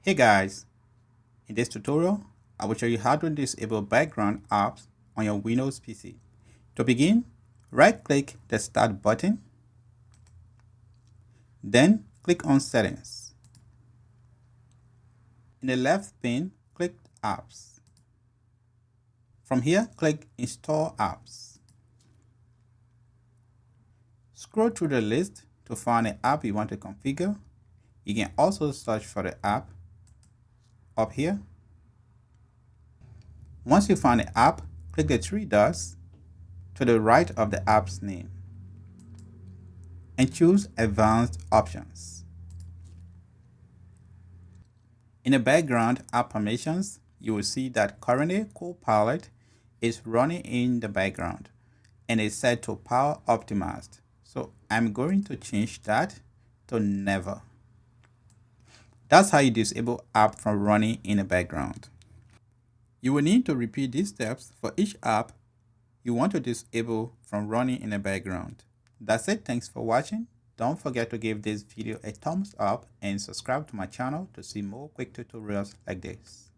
Hey guys, in this tutorial, I will show you how to disable background apps on your Windows PC. To begin, right-click the Start button, then click on Settings. In the left pane, click Apps. From here, click Install Apps. Scroll through the list to find an app you want to configure. You can also search for the app up here. Once you find the app, click the three dots to the right of the app's name and choose Advanced Options. In the background app permissions, you will see that currently Copilot is running in the background and is set to power optimized. So I'm going to change that to never. That's how you disable app from running in the background. You will need to repeat these steps for each app you want to disable from running in the background. That's it. Thanks for watching. Don't forget to give this video a thumbs up and subscribe to my channel to see more quick tutorials like this.